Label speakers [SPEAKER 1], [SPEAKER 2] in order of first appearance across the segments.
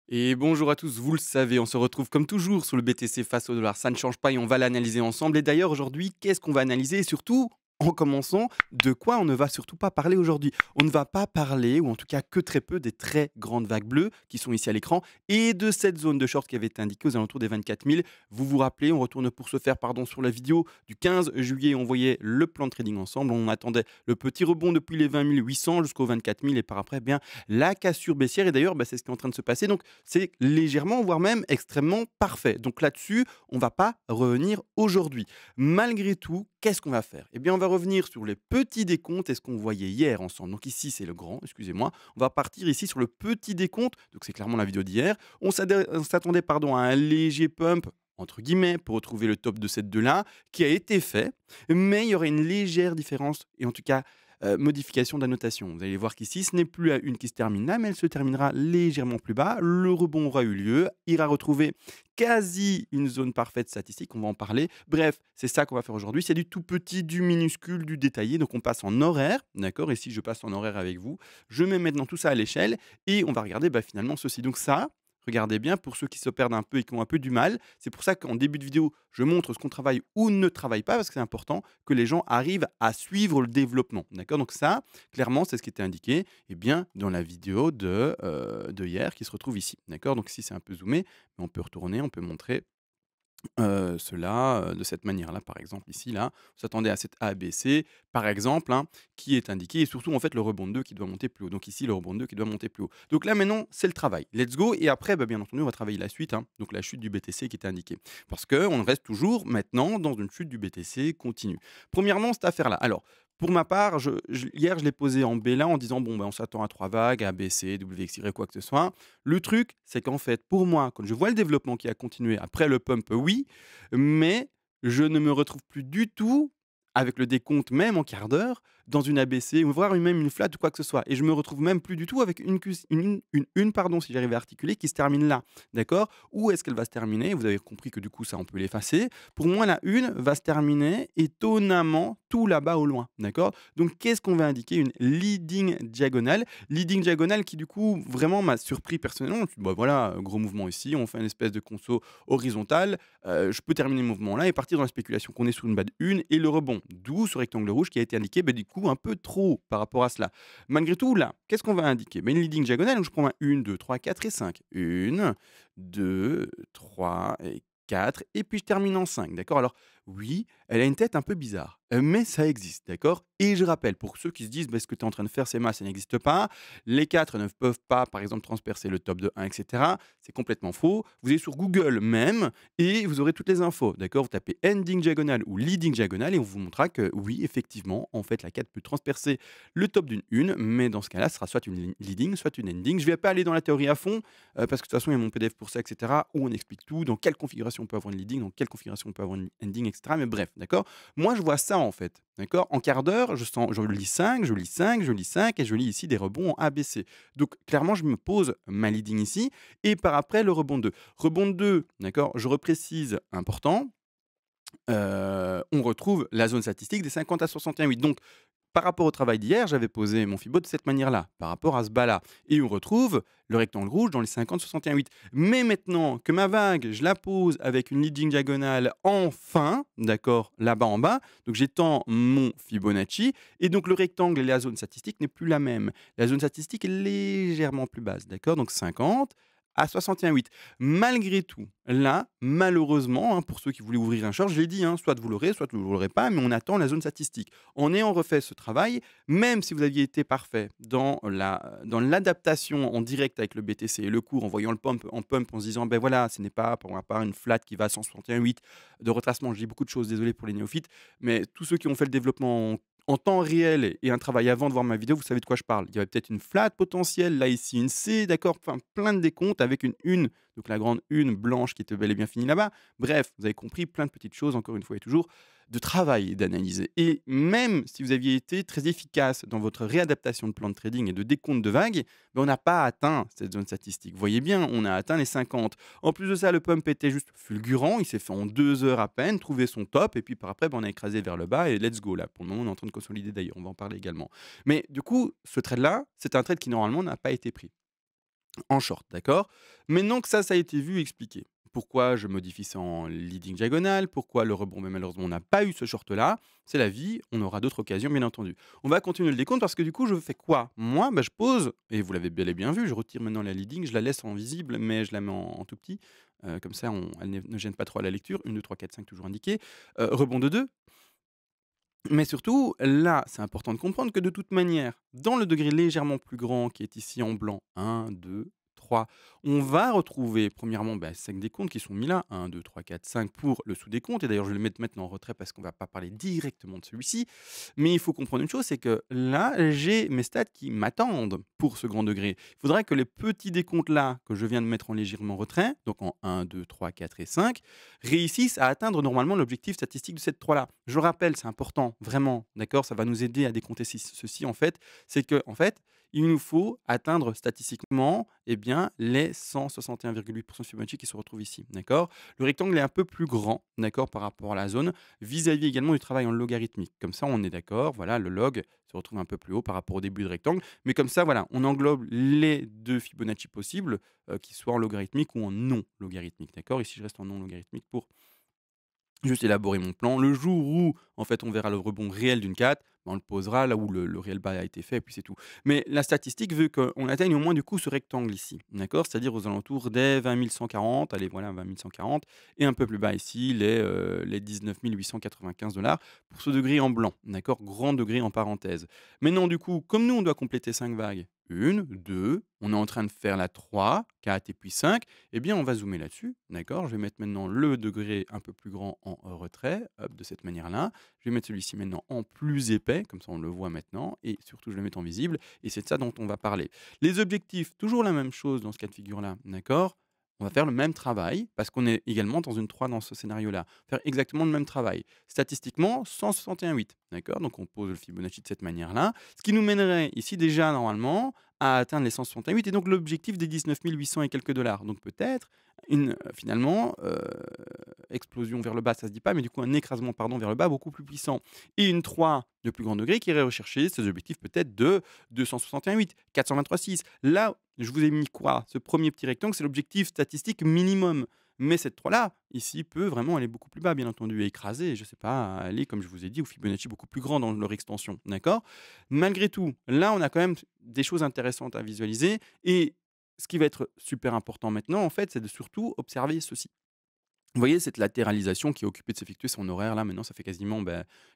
[SPEAKER 1] Et bonjour à tous, vous le savez, on se retrouve comme toujours sur le BTC face au dollar. Ça ne change pas et on va l'analyser ensemble. Et d'ailleurs, aujourd'hui, qu'est-ce qu'on va analyser? Et surtout, en commençant, de quoi on ne va surtout pas parler aujourd'hui? On ne va pas parler, ou en tout cas que très peu, des très grandes vagues bleues qui sont ici à l'écran et de cette zone de short qui avait été indiquée aux alentours des 24 000. Vous vous rappelez, on retourne pour se faire, pardon, sur la vidéo du 15 juillet. On voyait le plan de trading ensemble. On attendait le petit rebond depuis les 20 800 jusqu'aux 24 000 et par après, bien, la cassure baissière. Et d'ailleurs, c'est ce qui est en train de se passer. Donc, c'est légèrement, voire même extrêmement parfait. Donc là-dessus, on va pas revenir aujourd'hui. Malgré tout, qu'est-ce qu'on va faire? Eh bien, on va revenir sur les petits décomptes et ce qu'on voyait hier ensemble. Donc ici, c'est le grand, excusez-moi. On va partir ici sur le petit décompte. Donc c'est clairement la vidéo d'hier. On s'attendait pardon, à un léger pump entre guillemets, pour retrouver le top de cette deux-là, qui a été fait, mais il y aurait une légère différence, et en tout cas, modification de la notation. Vous allez voir qu'ici, ce n'est plus à une qui se termine là, mais elle se terminera légèrement plus bas. Le rebond aura eu lieu, ira retrouver quasi une zone parfaite statistique, on va en parler. Bref, c'est ça qu'on va faire aujourd'hui. C'est du tout petit, du minuscule, du détaillé. Donc on passe en horaire, d'accord? Et si je passe en horaire avec vous, je mets maintenant tout ça à l'échelle et on va regarder finalement ceci. Donc ça, regardez bien pour ceux qui se perdent un peu et qui ont un peu du mal. C'est pour ça qu'en début de vidéo, je montre ce qu'on travaille ou ne travaille pas, parce que c'est important que les gens arrivent à suivre le développement. D'accord? Donc ça, clairement, c'est ce qui était indiqué bien, dans la vidéo de hier qui se retrouve ici. D'accord? Donc ici, c'est un peu zoomé, mais on peut retourner, on peut montrer cela, de cette manière-là, par exemple, ici, là, on s'attendait à cette ABC, par exemple, hein, qui est indiqué et surtout, en fait, le rebond de 2 qui doit monter plus haut. Donc ici, le rebond de 2 qui doit monter plus haut. Donc là, maintenant, c'est le travail. Let's go et après, bien entendu, on va travailler la suite, hein, donc la chute du BTC qui était indiquée. Parce qu'on reste toujours maintenant dans une chute du BTC continue. Premièrement, cette affaire-là. Alors, pour ma part, hier, je l'ai posé en B là en disant: «Bon, on s'attend à 3 vagues, A, B, C, W, X, Y, quoi que ce soit». Le truc, c'est qu'en fait, pour moi, quand je vois le développement qui a continué après le pump, oui, mais je ne me retrouve plus du tout avec le décompte, même en quart d'heure, dans une ABC ou voire même une flat ou quoi que ce soit. Et je me retrouve même plus du tout avec une pardon, si j'arrive à articuler, qui se termine là. D'accord? Où est-ce qu'elle va se terminer? Vous avez compris que du coup, ça, on peut l'effacer. Pour moi, la une va se terminer étonnamment tout là-bas au loin. D'accord? Donc, qu'est-ce qu'on va indiquer? Une leading diagonale. Leading diagonale qui, du coup, vraiment m'a surpris personnellement. Je me suis dit, voilà, gros mouvement ici, on fait une espèce de conso horizontale. Je peux terminer le mouvement là et partir dans la spéculation qu'on est sur une bas de 1 et le rebond. D'où ce rectangle rouge qui a été indiqué, du coup, un peu trop par rapport à cela. Malgré tout, là, qu'est-ce qu'on va indiquer? Une leading diagonale, donc je prends ma 1, 2, 3, 4 et 5. 1, 2, 3 et 4 et puis je termine en 5, d'accord? Alors oui, elle a une tête un peu bizarre, mais ça existe, d'accord? Et je rappelle, pour ceux qui se disent: «Ce que tu es en train de faire, c'est ça n'existe pas. Les 4 ne peuvent pas, par exemple, transpercer le top de 1 et cetera». C'est complètement faux. Vous allez sur Google même et vous aurez toutes les infos, d'accord? Vous tapez ending diagonale ou leading diagonale et on vous montrera que oui, effectivement, en fait, la 4 peut transpercer le top d'une une, mais dans ce cas-là, ce sera soit une leading, soit une ending. Je ne vais pas aller dans la théorie à fond, parce que de toute façon, il y a mon PDF pour ça, et cetera, où on explique tout, dans quelle configuration on peut avoir une leading, dans quelle configuration on peut avoir une ending, et cetera. Mais bref, d'accord? Moi, je vois ça, en fait, d'accord? En quart d'heure, je lis 5, je lis 5, je lis 5 et je lis ici des rebonds en ABC. Donc clairement, je me pose ma leading ici et par après le rebond 2. Rebond 2, d'accord? Je reprécise, important, on retrouve la zone statistique des 50 à 61,8. Donc par rapport au travail d'hier, j'avais posé mon Fibo de cette manière-là, par rapport à ce bas-là. Et on retrouve le rectangle rouge dans les 50-61,8. Mais maintenant que ma vague, je la pose avec une leading diagonale en fin, d'accord, là-bas en bas, donc j'étends mon Fibonacci, et donc le rectangle et la zone statistique n'est plus la même. La zone statistique est légèrement plus basse, d'accord, donc 50 à 61,8. Malgré tout, là, malheureusement, hein, pour ceux qui voulaient ouvrir un short, je l'ai dit, hein, soit vous l'aurez, soit vous ne l'aurez pas, mais on attend la zone statistique. En ayant refait ce travail, même si vous aviez été parfait dans l'adaptation en direct avec le BTC et le cours, en voyant le pump en se disant: voilà, ce n'est pas pour ma part une flat qui va à 161,8 de retracement». Je dis beaucoup de choses, désolé pour les néophytes, mais tous ceux qui ont fait le développement en temps réel et un travail avant de voir ma vidéo, vous savez de quoi je parle. Il y avait peut-être une flat potentielle, là ici une C, d'accord? Enfin, plein de décomptes avec une une, donc la grande une blanche qui était bel et bien finie là-bas. Bref, vous avez compris, plein de petites choses, encore une fois et toujours de travail et d'analyse. Et même si vous aviez été très efficace dans votre réadaptation de plan de trading et de décompte de vagues, on n'a pas atteint cette zone statistique. Vous voyez bien, on a atteint les 50. En plus de ça, le pump était juste fulgurant. Il s'est fait en 2 heures à peine, trouvé son top, et puis par après, on a écrasé vers le bas et let's go. Là, pour le moment, on est en train de consolider d'ailleurs. On va en parler également. Mais du coup, ce trade-là, c'est un trade qui normalement n'a pas été pris. en short, d'accord? Maintenant que ça a été vu, expliqué. Pourquoi je modifie ça en leading diagonale? Pourquoi le rebond, mais malheureusement, on n'a pas eu ce short-là? C'est la vie, on aura d'autres occasions, bien entendu. On va continuer le décompte parce que du coup, je fais quoi? Moi, bah, je pose, et vous l'avez bel et bien vu, je retire maintenant la leading, je la laisse en visible, mais je la mets en tout petit. Comme ça, elle ne gêne pas trop à la lecture. 1, 2, 3, 4, 5, toujours indiqué. Rebond de 2. Mais surtout, là, c'est important de comprendre que de toute manière, dans le degré légèrement plus grand qui est ici en blanc, 1, 2, 3, on va retrouver premièrement 5 décomptes qui sont mis là, 1, 2, 3, 4, 5 pour le sous-décompte. Et d'ailleurs, je vais le mettre maintenant en retrait parce qu'on ne va pas parler directement de celui-ci. Mais il faut comprendre une chose, c'est que là, j'ai mes stats qui m'attendent pour ce grand degré. Il faudrait que les petits décomptes là, que je viens de mettre en légèrement retrait, donc en 1, 2, 3, 4 et 5, réussissent à atteindre normalement l'objectif statistique de cette 3 là. Je rappelle, c'est important, vraiment, d'accord? Ça va nous aider à décompter ceci en fait, c'est que en fait, il nous faut atteindre statistiquement, eh bien, les 161,8 de Fibonacci qui se retrouvent ici, d'accord? Le rectangle est un peu plus grand, d'accord, par rapport à la zone, vis-à-vis également du travail en logarithmique. Comme ça, on est d'accord, voilà, le log se retrouve un peu plus haut par rapport au début du rectangle, mais comme ça, voilà, on englobe les 2 Fibonacci possibles, qu'ils soient en logarithmique ou en non logarithmique, d'accord? Ici, je reste en non logarithmique pour juste élaborer mon plan. Le jour où, en fait, on verra le rebond réel d'une 4, on le posera là où le réel bas a été fait et puis c'est tout. Mais la statistique veut qu'on atteigne au moins du coup ce rectangle ici, d'accord? C'est-à-dire aux alentours des 20 140, allez voilà 20 140 et un peu plus bas ici les 19 895 pour ce degré en blanc, d'accord? Grand degré en parenthèse. Maintenant du coup, comme nous on doit compléter 5 vagues, 1, 2, on est en train de faire la 3, 4 et puis 5. Eh bien, on va zoomer là-dessus, d'accord? Je vais mettre maintenant le degré un peu plus grand en retrait, hop, de cette manière-là. Je vais mettre celui-ci maintenant en plus épais, comme ça on le voit maintenant, et surtout je vais le mettre en visible, et c'est de ça dont on va parler. Les objectifs, toujours la même chose dans ce cas de figure-là, d'accord? On va faire le même travail, parce qu'on est également dans une 3 dans ce scénario-là. Faire exactement le même travail. Statistiquement, 161,8, d'accord? Donc on pose le Fibonacci de cette manière-là, ce qui nous mènerait ici déjà normalement à atteindre les 168 et donc l'objectif des 19 800 et quelques dollars. Donc peut-être une, finalement, explosion vers le bas, ça se dit pas, mais du coup un écrasement, pardon, vers le bas beaucoup plus puissant et une 3 de plus grand degré qui irait rechercher ces objectifs peut-être de 261,8, 423,6. Là, je vous ai mis quoi? Ce premier petit rectangle, c'est l'objectif statistique minimum. Mais cette 3 là, ici, peut vraiment aller beaucoup plus bas, bien entendu, et écraser, je sais pas, aller, comme je vous ai dit, au Fibonacci beaucoup plus grand dans leur extension, d'accord? Malgré tout, là, on a quand même des choses intéressantes à visualiser et ce qui va être super important maintenant, en fait, c'est de surtout observer ceci. Vous voyez cette latéralisation qui est occupée de s'effectuer son horaire là, maintenant ça fait quasiment,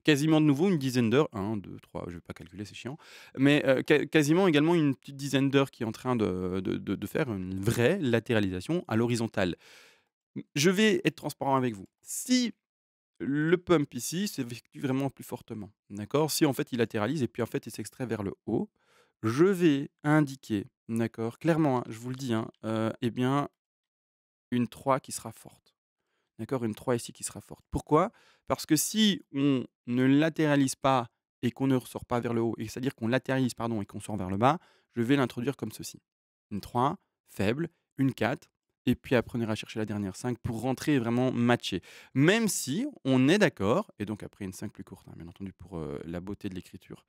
[SPEAKER 1] quasiment de nouveau une dizaine d'heures. 1, 2, 3, je vais pas calculer, c'est chiant. Mais, quasiment également une petite dizaine d'heures qui est en train de faire une vraie latéralisation à l'horizontale. Je vais être transparent avec vous. Si le pump ici s'effectue vraiment plus fortement, d'accord? Si en fait il latéralise et puis en fait il s'extrait vers le haut, je vais indiquer, d'accord? Clairement, hein, je vous le dis, hein, eh bien une 3 qui sera forte, d'accord? Une 3 ici qui sera forte. Pourquoi? Parce que si on ne latéralise pas et qu'on ne ressort pas vers le haut et c'est-à-dire qu'on latéralise, pardon, et qu'on sort vers le bas, je vais l'introduire comme ceci. Une 3 faible, une 4 et puis après on ira chercher la dernière 5 pour rentrer et vraiment matcher. Même si on est d'accord et donc après une 5 plus courte, hein, bien entendu pour, la beauté de l'écriture.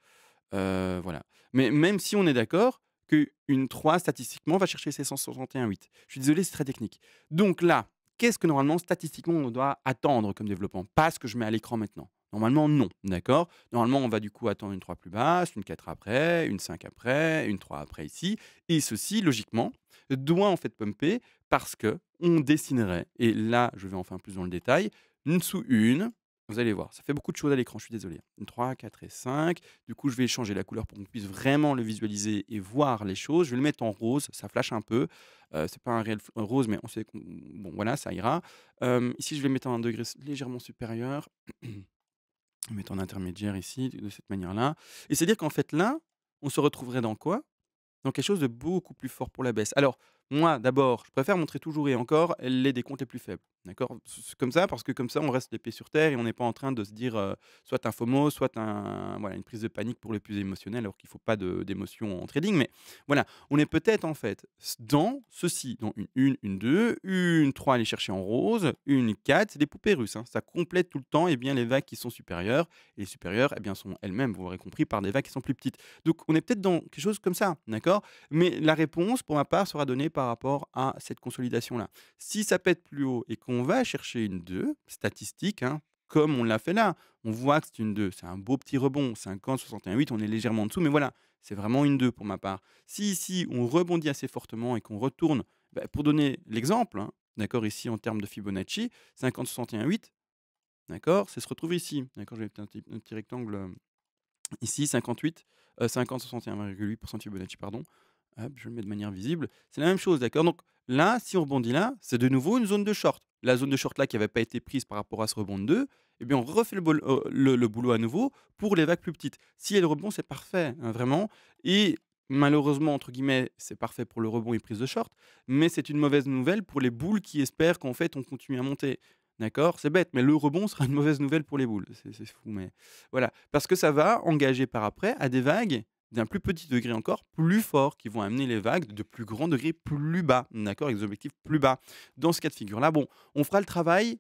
[SPEAKER 1] Voilà. Mais même si on est d'accord qu'une 3 statistiquement va chercher ses 161,8. Je suis désolé, c'est très technique. Donc là, qu'est-ce que normalement statistiquement on doit attendre comme développement? Pas ce que je mets à l'écran maintenant. Normalement non, d'accord? Normalement, on va du coup attendre une 3 plus basse, une 4 après, une 5 après, une 3 après ici et ceci logiquement doit en fait pumper parce que on dessinerait et là, je vais enfin plus dans le détail, une sous une. Vous allez voir, ça fait beaucoup de choses à l'écran, je suis désolé. Une 3, 4 et 5. Du coup, je vais changer la couleur pour qu'on puisse vraiment le visualiser et voir les choses. Je vais le mettre en rose, ça flash un peu. C'est pas un réel rose, mais on sait qu'on bon voilà, ça ira. Ici, je vais mettre un degré légèrement supérieur. Je vais mettre en intermédiaire ici, de cette manière-là. Et c'est-à-dire qu'en fait là, on se retrouverait dans quoi? Dans quelque chose de beaucoup plus fort pour la baisse. Alors moi, d'abord, je préfère montrer toujours et encore les décomptes les plus faibles. D'accord? C'est comme ça, parce que comme ça, on reste les pieds sur terre et on n'est pas en train de se dire, soit un FOMO, soit voilà, une prise de panique pour les plus émotionnels, alors qu'il faut pas d'émotion en trading. Mais voilà, on est peut-être en fait dans ceci, dans une 1, une 2, une 3 aller chercher en rose, une 4, c'est des poupées russes, hein. Ça complète tout le temps et bien les vagues qui sont supérieures et les supérieures, eh bien, sont elles-mêmes, vous l'aurez compris, par des vagues qui sont plus petites. Donc on est peut-être dans quelque chose comme ça, d'accord? Mais la réponse, pour ma part, sera donnée par rapport à cette consolidation-là. Si ça pète plus haut et qu'on va chercher une 2 statistique, hein, comme on l'a fait là, on voit que c'est une 2, c'est un beau petit rebond, 50-61,8, on est légèrement en dessous, mais voilà, c'est vraiment une 2 pour ma part. Si ici, on rebondit assez fortement et qu'on retourne, pour donner l'exemple, hein, d'accord, ici en termes de Fibonacci, 50-61,8, d'accord, ça se retrouve ici, d'accord, je vais mettre un petit rectangle ici, 58, 50-61,8% de Fibonacci, pardon. Hop, je le mets de manière visible. C'est la même chose, d'accord? Donc là, si on rebondit là, c'est de nouveau une zone de short. La zone de short là qui n'avait pas été prise par rapport à ce rebond de 2, eh bien on refait le boulot à nouveau pour les vagues plus petites. Si elle rebond, c'est parfait, hein, vraiment. Et malheureusement, entre guillemets, c'est parfait pour le rebond et prise de short, mais c'est une mauvaise nouvelle pour les boules qui espèrent qu'en fait on continue à monter. D'accord? C'est bête, mais le rebond sera une mauvaise nouvelle pour les boules. C'est fou, mais voilà. Parce que ça va engager par après à des vagues d'un plus petit degré encore, plus fort, qui vont amener les vagues de plus grand degré plus bas, d'accord? Avec des objectifs plus bas. Dans ce cas de figure-là, bon, on fera le travail,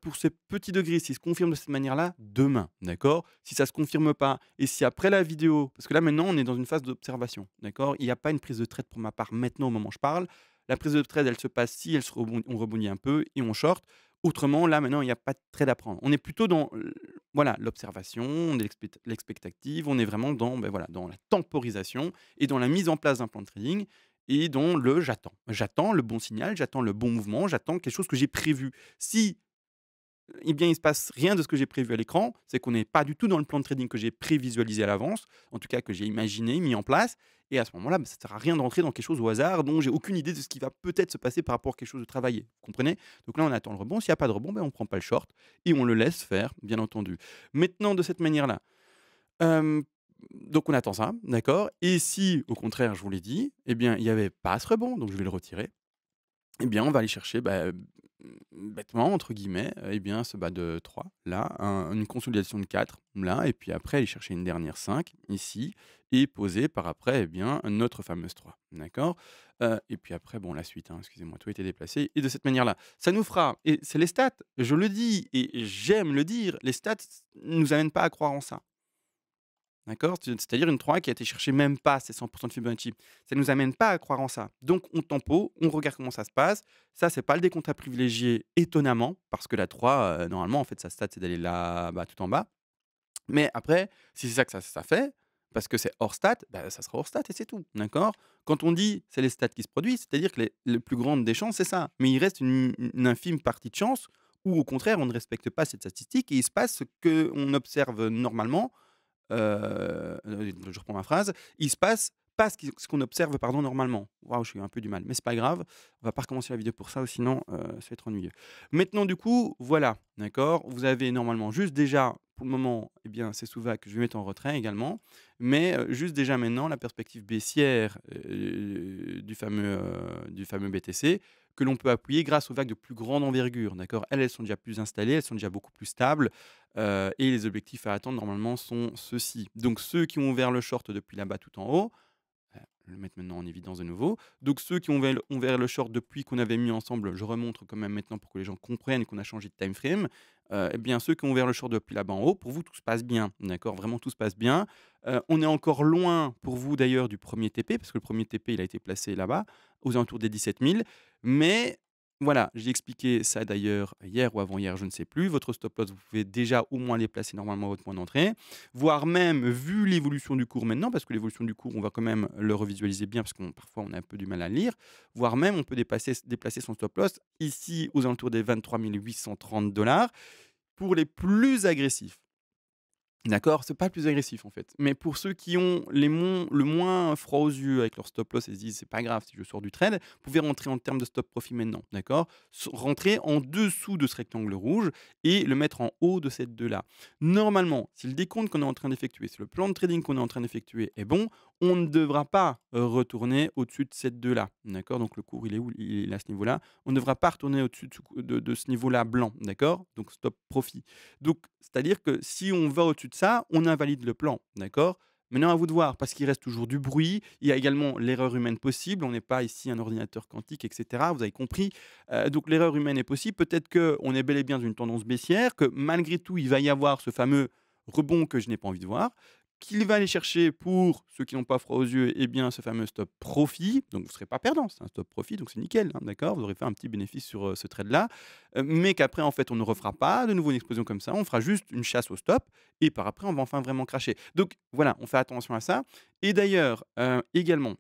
[SPEAKER 1] pour ce petit degré, s'il se confirme de cette manière-là, demain, d'accord? Si ça ne se confirme pas et si après la vidéo parce que là, maintenant, on est dans une phase d'observation, d'accord? Il n'y a pas une prise de trade pour ma part maintenant, au moment où je parle. La prise de trade, elle se passe si elle se on rebondit un peu et on short. Autrement, là, maintenant, il n'y a pas de trade à prendre. On est plutôt dans voilà, l'observation, on est l'expectative, on est vraiment dans, voilà, dans la temporisation et dans la mise en place d'un plan de trading et dans le j'attends. J'attends le bon signal, j'attends le bon mouvement, j'attends quelque chose que j'ai prévu. Si eh bien, il ne se passe rien de ce que j'ai prévu à l'écran. C'est qu'on n'est pas du tout dans le plan de trading que j'ai prévisualisé à l'avance, en tout cas que j'ai imaginé, mis en place. Et à ce moment-là, ça ne sert à rien de rentrer dans quelque chose au hasard dont j'ai aucune idée de ce qui va peut-être se passer par rapport à quelque chose de travaillé. Vous comprenez? Donc là, on attend le rebond. S'il n'y a pas de rebond, on ne prend pas le short et on le laisse faire, bien entendu. Maintenant, de cette manière-là, euh, donc on attend ça, d'accord? Et si, au contraire, je vous l'ai dit, eh bien, il n'y avait pas ce rebond, donc je vais le retirer. Eh bien, on va aller chercher, «bêtement» entre guillemets, eh bien, ce bas de 3 là, une consolidation de 4 là et puis après aller chercher une dernière 5 ici et poser par après, eh bien, notre fameuse 3, d'accord? Et puis après, bon, la suite, hein, excusez-moi, tout a été déplacé et de cette manière-là, ça nous fera et c'est les stats, je le dis et j'aime le dire, les stats nous amènent pas à croire en ça. D'accord? C'est-à-dire une 3 qui a été chercher même pas ses 100 de Fibonacci. Ça ne nous amène pas à croire en ça. Donc on tempo, on regarde comment ça se passe. Ça, c'est pas le décompte à privilégier étonnamment, parce que la 3, normalement, en fait, sa stat, c'est d'aller là-bas, tout en bas. Mais après, si c'est ça que ça fait, parce que c'est hors stat, ça sera hors stat et c'est tout, d'accord? Quand on dit: «C'est les stats qui se produisent», c'est-à-dire que les le plus grande des chances, c'est ça. Mais il reste une infime partie de chance où, au contraire, on ne respecte pas cette statistique et il se passe ce qu'on observe normalement. Je reprends ma phrase. Il se passe pas ce qu'on observe, pardon, normalement. Waouh, j'ai eu un peu du mal, mais c'est pas grave. On va pas recommencer la vidéo pour ça ou sinon, ça va être ennuyeux. Maintenant du coup, voilà, d'accord? Vous avez normalement juste déjà, pour le moment, eh bien, ces sous-vagues que je vais mettre en retrait également, mais juste déjà maintenant la perspective baissière, du fameux BTC que l'on peut appuyer grâce aux vagues de plus grande envergure, d'accord? Elles sont déjà plus installées, elles sont déjà beaucoup plus stables. Et les objectifs à attendre normalement sont ceux-ci. Donc ceux qui ont ouvert le short depuis là-bas tout en haut, je vais le mettre maintenant en évidence de nouveau. Donc ceux qui ont ouvert le short depuis qu'on avait mis ensemble, je remontre quand même maintenant pour que les gens comprennent qu'on a changé de time frame. Eh bien ceux qui ont ouvert le short depuis là-bas en haut, pour vous tout se passe bien, d'accord? Vraiment tout se passe bien. On est encore loin pour vous d'ailleurs du premier TP, parce que le premier TP il a été placé là-bas, aux alentours des 17 000. Mais voilà, j'ai expliqué ça d'ailleurs hier ou avant-hier, je ne sais plus. Votre stop loss, vous pouvez déjà au moins les placer normalement à votre point d'entrée, voire même vu l'évolution du cours maintenant, parce que l'évolution du cours, on va quand même le revisualiser bien, parce qu'on parfois on a un peu du mal à le lire, voire même on peut déplacer son stop loss ici aux alentours des 23 830 pour les plus agressifs. D'accord? C'est pas le plus agressif, en fait. Mais pour ceux qui ont le moins froid aux yeux avec leur stop loss et se disent: «C'est pas grave si je sors du trade», vous pouvez rentrer en termes de stop profit maintenant, d'accord? Rentrer en dessous de ce rectangle rouge et le mettre en haut de cette 2 là. Normalement, si le décompte qu'on est en train d'effectuer, si le plan de trading qu'on est en train d'effectuer est bon, on ne devra pas retourner au-dessus de ces 2 là, d'accord? Donc le cours, il est où? Il est à ce niveau-là. On ne devra pas retourner au-dessus de ce niveau-là blanc, d'accord? Donc stop profit. Donc c'est-à-dire que si on va au-dessus de ça, on invalide le plan, d'accord? Maintenant à vous de voir, parce qu'il reste toujours du bruit, il y a également l'erreur humaine possible, on n'est pas ici un ordinateur quantique et cetera, vous avez compris? Donc l'erreur humaine est possible. Peut-être qu'on est bel et bien dans une tendance baissière, que malgré tout, il va y avoir ce fameux rebond que je n'ai pas envie de voir, qu'il va aller chercher pour ceux qui n'ont pas froid aux yeux, eh bien, ce fameux stop profit. Donc, vous ne serez pas perdant, c'est un stop profit, donc c'est nickel, hein, d'accord? Vous aurez fait un petit bénéfice sur ce trade-là. Mais qu'après, en fait, on ne refera pas de nouveau une explosion comme ça. On fera juste une chasse au stop et par après, on va enfin vraiment cracher. Donc, voilà, on fait attention à ça. Et d'ailleurs, également,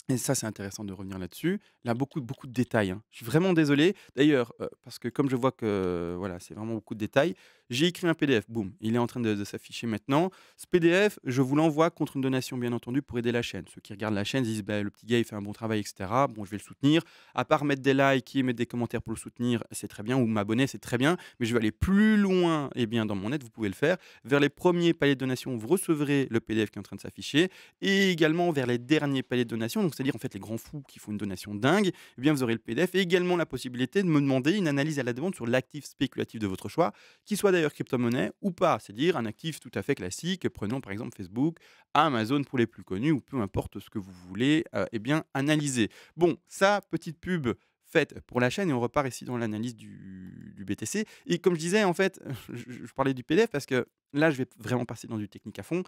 [SPEAKER 1] et ça, c'est intéressant de revenir là-dessus. Là, beaucoup de détails, hein. Je suis vraiment désolé. D'ailleurs, parce que comme je vois que, voilà, c'est vraiment beaucoup de détails, j'ai écrit un PDF, boum, il est en train de s'afficher maintenant. Ce PDF, je vous l'envoie contre une donation, bien entendu, pour aider la chaîne. Ceux qui regardent la chaîne disent: «Beh, le petit gars, il fait un bon travail et cetera. Bon, je vais le soutenir». À part mettre des likes et mettre des commentaires pour le soutenir, c'est très bien, ou m'abonner, c'est très bien, mais je vais aller plus loin, eh bien, dans mon aide, vous pouvez le faire. Vers les premiers paliers de donation, vous recevrez le PDF qui est en train de s'afficher et également vers les derniers paliers de donation, donc c'est-à-dire en fait les grands fous qui font une donation dingue, eh bien vous aurez le PDF et également la possibilité de me demander une analyse à la demande sur l'actif spéculatif de votre choix, qui soit d'ailleurs crypto-monnaie ou pas, c'est-à-dire un actif tout à fait classique, prenons par exemple Facebook, Amazon pour les plus connus ou peu importe ce que vous voulez eh bien analyser. Bon, ça, petite pub faite pour la chaîne et on repart ici dans l'analyse du BTC. Et comme je disais, en fait, je parlais du PDF parce que là, je vais vraiment passer dans du technique à fond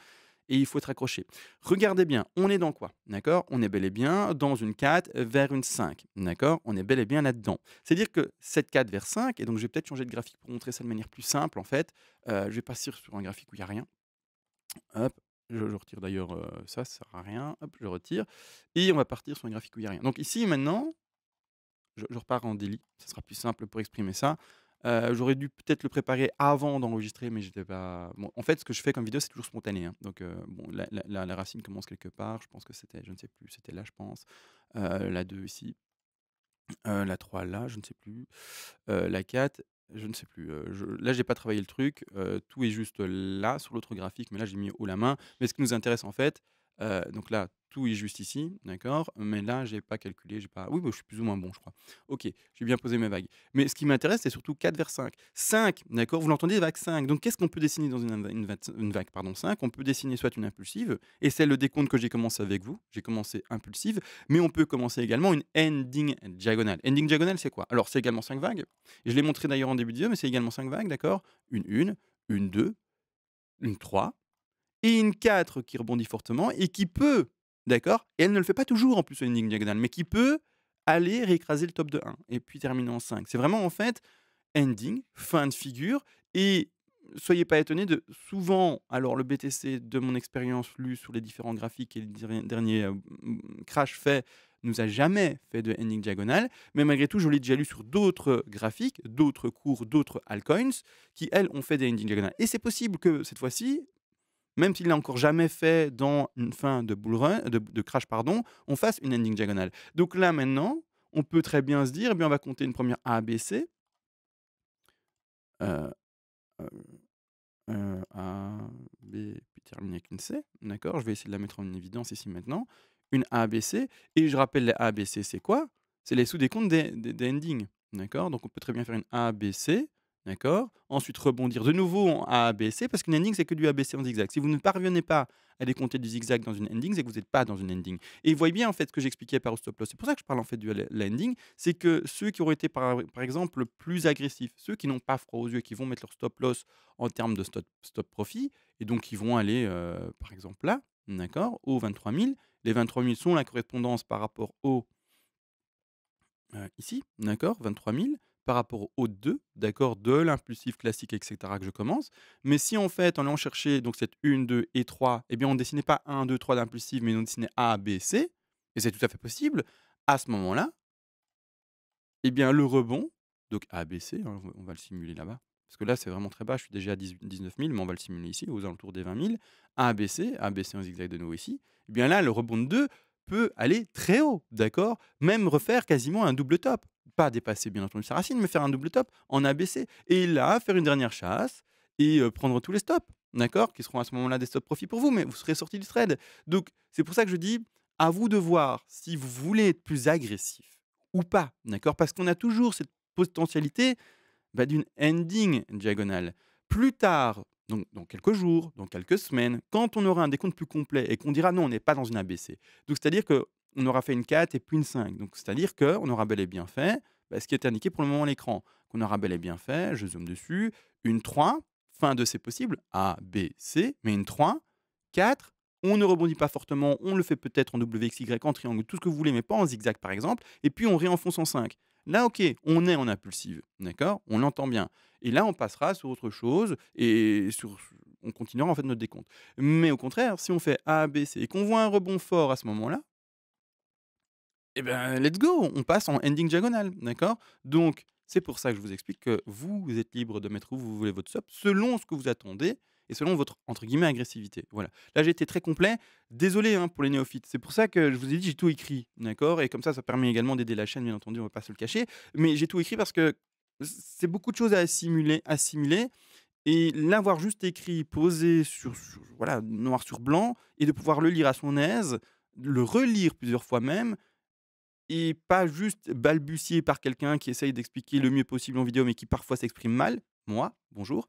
[SPEAKER 1] et il faut être accroché. Regardez bien, on est dans quoi? D'accord? On est bel et bien dans une 4 vers une 5. D'accord? On est bel et bien là-dedans. C'est-à-dire que cette 4 vers 5, et donc je vais peut-être changer de graphique pour montrer ça de manière plus simple en fait. Je vais passer sur un graphique où il y a rien. Hop, je retire d'ailleurs, ça sert à rien. Hop, je retire et on va partir sur un graphique où il y a rien. Donc ici maintenant, je repars en daily, ça sera plus simple pour exprimer ça. J'aurais dû peut-être le préparer avant d'enregistrer, mais j'étais pas bon, en fait, ce que je fais comme vidéo, c'est toujours spontané, hein, donc bon, la racine commence quelque part, je pense que c'était je ne sais plus, c'était là, je pense, la 2 ici, la 3 là, je ne sais plus, la 4, je ne sais plus, je là, j'ai pas travaillé le truc, tout est juste là, sur l'autre graphique, mais là, j'ai mis haut la main. Mais ce qui nous intéresse, en fait, donc là, tout est juste ici, d'accord? Mais là, j'ai pas calculé, j'ai pas oui, bah, je suis plus ou moins bon, je crois. OK, j'ai bien posé mes vagues. Mais ce qui m'intéresse, c'est surtout 4 vers 5. 5, d'accord? Vous l'entendez, vague 5. Donc qu'est-ce qu'on peut dessiner dans une vague, pardon, 5? On peut dessiner soit une impulsive et c'est le décompte que j'ai commencé avec vous. J'ai commencé impulsive, mais on peut commencer également une ending diagonale. Ending diagonale, c'est quoi? Alors, c'est également 5 vagues. Je l'ai montré d'ailleurs en début de vidéo, mais c'est également 5 vagues, d'accord? Une 2, une 3 et une 4 qui rebondit fortement et qui peut, d'accord? Et elle ne le fait pas toujours en plus une ligne diagonale, mais qui peut aller réécraser le top de 1 et puis terminer en 5. C'est vraiment en fait ending, fin de figure et soyez pas étonnés de souvent alors le BTC de mon expérience lue sur les différents graphiques et les derniers, crash faits nous a jamais fait de ending diagonale, mais malgré tout je l'ai déjà lu sur d'autres graphiques, d'autres cours, d'autres altcoins qui elles ont fait des ending diagonales et c'est possible que cette fois-ci, même s'il l'a encore jamais fait dans une fin de bull run de crash pardon, on fasse une ending diagonale. Donc là maintenant, on peut très bien se dire, eh bien on va compter une première A, B, C, heu A, B, puis terminer avec une C, d'accord? Je vais essayer de la mettre en évidence ici maintenant. Une A, B, C et je rappelle les A, B, C, c'est quoi? C'est les sous-décomptes des endings, d'accord? Donc on peut très bien faire une A, B, C, d'accord? Ensuite rebondir de nouveau en A, B, C parce qu'une ending, c'est que du A, B, C en zigzag. Si vous ne parvenez pas à décompter du zigzag dans une ending, c'est que vous n'êtes pas dans une ending et vous voyez bien, en fait, ce que j'expliquais par au stop loss. C'est pour ça que je parle, en fait, du landing, c'est que ceux qui auraient été par exemple plus agressifs, ceux qui n'ont pas froid aux yeux, qui vont mettre leur stop loss en termes de stop profit et donc ils vont aller, par exemple là, d'accord, aux 23 000. Les 23 000 sont la correspondance par rapport au, ici, d'accord, 23 000 par rapport au 2, d'accord, de l'impulsif classique et cetera que je commence. Mais si en fait, en allant chercher donc cette 1, 2 et 3, eh bien on ne dessinait pas 1, 2, 3 d'impulsif, mais on dessinait A, B, C et c'est tout à fait possible. À ce moment-là, eh bien, le rebond, donc ABC, hein, on va le simuler là-bas. Parce que là, c'est vraiment très bas, je suis déjà à 19 000, mais on va le simuler ici, aux alentours des 20 000. ABC, ABC en zigzag de nouveau ici. Eh bien là, le rebond de 2 peut aller très haut, d'accord? Même refaire quasiment un double top. Pas dépasser, bien entendu, sa racine, mais faire un double top en ABC. Et là, faire une dernière chasse et prendre tous les stops. d'accord? Qui seront à ce moment-là des stop profit pour vous, mais vous serez sorti du trade. Donc c'est pour ça que je dis, à vous de voir si vous voulez être plus agressif ou pas, d'accord? Parce qu'on a toujours cette potentialité, d'une ending diagonale. Plus tard, donc dans quelques jours, dans quelques semaines, quand on aura un décompte plus complet et qu'on dira: «Non, on n'est pas dans une ABC». Donc c'est-à-dire qu'on aura fait une 4 et puis une 5. Donc c'est-à-dire qu'on aura bel et bien fait, ce qui est indiqué pour le moment à l'écran. Qu'on aura bel et bien fait, je zoome dessus, une 3, fin de c'est possible, A, B, C, mais une 3, 4, on ne rebondit pas fortement, on le fait peut-être en WXY, en triangle, tout ce que vous voulez, mais pas en zigzag par exemple, et puis on réenfonce en 5. Là, OK, on est en impulsive, d'accord? On l'entend bien et là, on passera sur autre chose et on continuera en fait notre décompte. Mais au contraire, si on fait A, B, C et qu'on voit un rebond fort à ce moment-là, let's go, on passe en ending diagonale, d'accord? Donc c'est pour ça que je vous explique que vous êtes libre de mettre où vous voulez votre stop, selon ce que vous attendez et selon votre, entre guillemets, «agressivité». Voilà. Là, j'ai été très complet. Désolé, hein, pour les néophytes. C'est pour ça que je vous ai dit, j'ai tout écrit, d'accord? Et comme ça permet également d'aider la chaîne, bien entendu, on va pas se le cacher. Mais j'ai tout écrit parce que c'est beaucoup de choses à assimiler et l'avoir juste écrit, posé voilà, noir sur blanc et de pouvoir le lire à son aise, le relire plusieurs fois même et pas juste balbutié par quelqu'un qui essaye d'expliquer le mieux possible en vidéo, mais qui parfois s'exprime mal, moi, bonjour.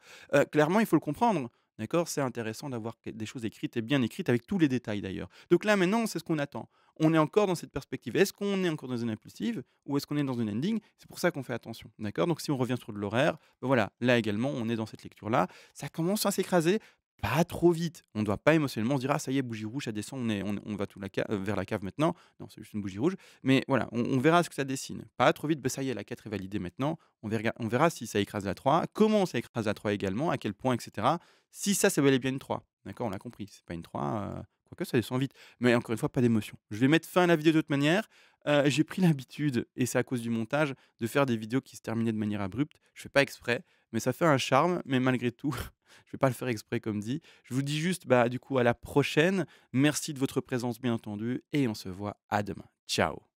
[SPEAKER 1] Clairement, il faut le comprendre, d'accord? C'est intéressant d'avoir des choses écrites et bien écrites avec tous les détails d'ailleurs. Donc là, maintenant, c'est ce qu'on attend. On est encore dans cette perspective. Est-ce qu'on est encore dans une impulsive ou est-ce qu'on est dans une ending? C'est pour ça qu'on fait attention, d'accord? Donc si on revient sur de l'horaire, voilà, là également, on est dans cette lecture-là. Ça commence à s'écraser, pas trop vite. On ne doit pas émotionnellement se dire: «Ah ça y est, bougie rouge, ça descend, on va vers la cave maintenant». Non, c'est juste une bougie rouge. Mais voilà, on verra ce que ça dessine. Pas trop vite, ça y est, la 4 est validée maintenant. On verra si ça écrase la 3, comment ça écrase la 3 également, à quel point, et cetera. Si ça, c'est bel et bien une 3, d'accord, on l'a compris, c'est pas une 3, quoique ça descend vite. Mais encore une fois, pas d'émotion. Je vais mettre fin à la vidéo de toute manière. J'ai pris l'habitude, et c'est à cause du montage, de faire des vidéos qui se terminaient de manière abrupte. Je fais pas exprès, mais ça fait un charme. Mais malgré tout, je vais pas le faire exprès comme dit. Je vous dis juste, du coup, à la prochaine. Merci de votre présence, bien entendu, et on se voit à demain. Ciao.